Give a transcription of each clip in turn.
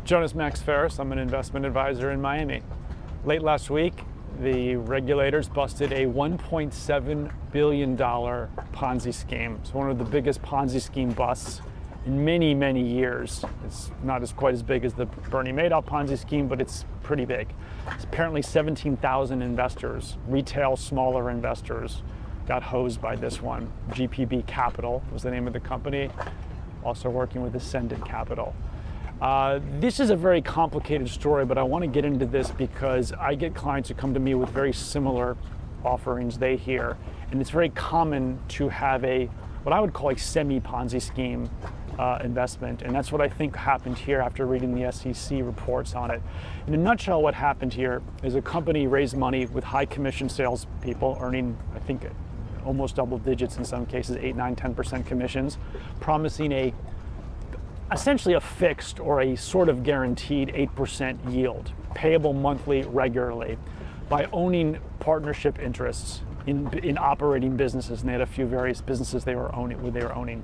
Jonas Ferris. I'm an investment advisor in Miami. Late last week, the regulators busted a $1.7 billion Ponzi scheme. It's one of the biggest Ponzi scheme busts in many, many years. It's not quite as big as the Bernie Madoff Ponzi scheme, but it's pretty big. It's apparently 17,000 investors, retail, smaller investors, got hosed by this one. GPB Capital was the name of the company, also working with Ascendant Capital. This is a very complicated story, but I want to get into this because I get clients who come to me with very similar offerings they hear, and it's very common to have what I would call a semi-Ponzi scheme investment, and that's what I think happened here after reading the SEC reports on it. In a nutshell, what happened here is a company raised money with high commission salespeople earning, I think, almost double digits in some cases, 8, 9, 10% commissions, promising essentially a fixed or a sort of guaranteed 8% yield, payable monthly regularly, by owning partnership interests in operating businesses. And they had a few various businesses they were owning.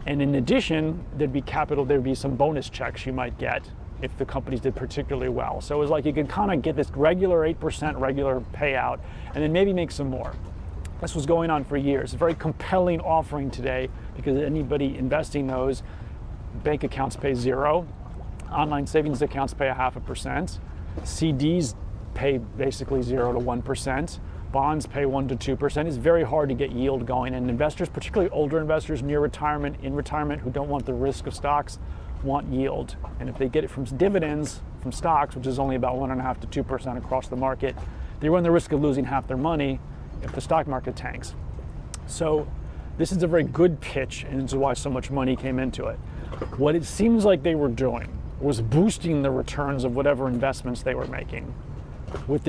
And in addition, there'd be some bonus checks you might get if the companies did particularly well. So it was like you could kind of get this regular 8% regular payout and then maybe make some more. This was going on for years. A very compelling offering today because anybody investing those, bank accounts pay 0, online savings accounts pay 0.5%, CDs pay basically 0 to 1%, bonds pay 1 to 2%. It's very hard to get yield going, and investors, particularly older investors near retirement, in retirement, who don't want the risk of stocks, want yield. And if they get it from dividends from stocks, which is only about 1.5 to 2% across the market, they run the risk of losing half their money if the stock market tanks. So this is a very good pitch, and this is why so much money came into it. What it seems like they were doing was boosting the returns of whatever investments they were making with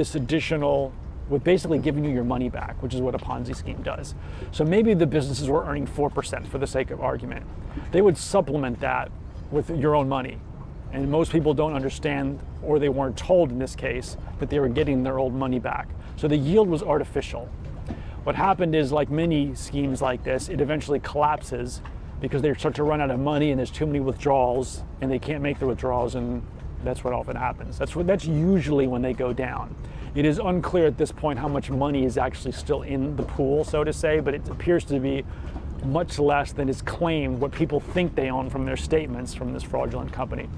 basically giving you your money back, which is what a Ponzi scheme does. So maybe the businesses were earning 4% for the sake of argument. They would supplement that with your own money. And most people don't understand, or they weren't told in this case, that they were getting their old money back. So the yield was artificial. What happened is, like many schemes like this, it eventually collapses because they start to run out of money and there's too many withdrawals and they can't make the withdrawals, and that's what often happens. That's usually when they go down. It is unclear at this point how much money is actually still in the pool, so to say, but it appears to be much less than is claimed, what people think they own from their statements from this fraudulent company.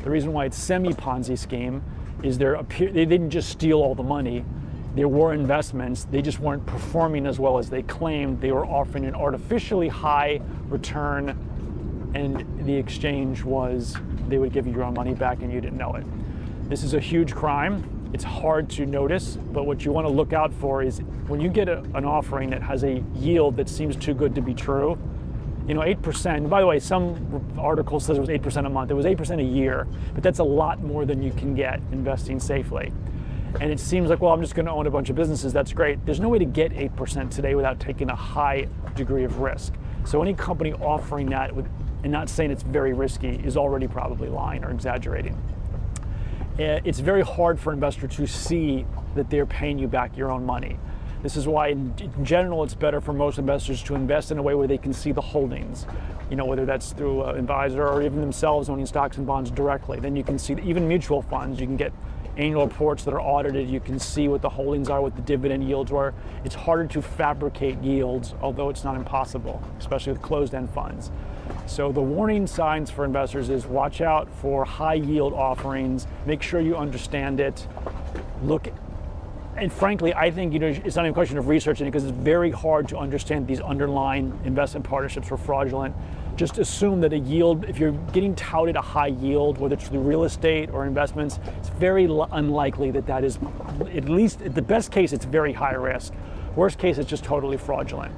The reason why it's semi-Ponzi scheme is they didn't just steal all the money. There were investments, they just weren't performing as well as they claimed. They were offering an artificially high return, and the exchange was they would give you your own money back and you didn't know it. This is a huge crime. It's hard to notice, but what you want to look out for is when you get an offering that has a yield that seems too good to be true, 8%, by the way, some article says it was 8% a month. It was 8% a year, but that's a lot more than you can get investing safely. And it seems like, well, I'm just going to own a bunch of businesses. That's great. There's no way to get 8% today without taking a high degree of risk. So any company offering that and not saying it's very risky is already probably lying or exaggerating. It's very hard for investors to see that they're paying you back your own money. This is why, in general, it's better for most investors to invest in a way where they can see the holdings, whether that's through an advisor or even themselves owning stocks and bonds directly. Then you can see, even mutual funds, you can get annual reports that are audited. You can see what the holdings are, what the dividend yields were. It's harder to fabricate yields, although it's not impossible, especially with closed-end funds. So the warning signs for investors is watch out for high yield offerings, make sure you understand it, and frankly, I think it's not even a question of researching it because it's very hard to understand these underlying investment partnerships were fraudulent. Just assume that a yield, if you're getting touted a high yield, whether it's through real estate or investments, it's very unlikely that is, at least at the best case, it's very high risk. Worst case, it's just totally fraudulent.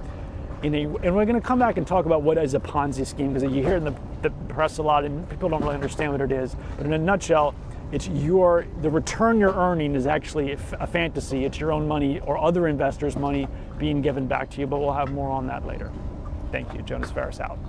And we're going to come back and talk about what is a Ponzi scheme, because you hear in the press a lot and people don't really understand what it is. But in a nutshell, it's the return you're earning is actually a fantasy. It's your own money or other investors' money being given back to you, but we'll have more on that later. Thank you. Jonas Ferris out.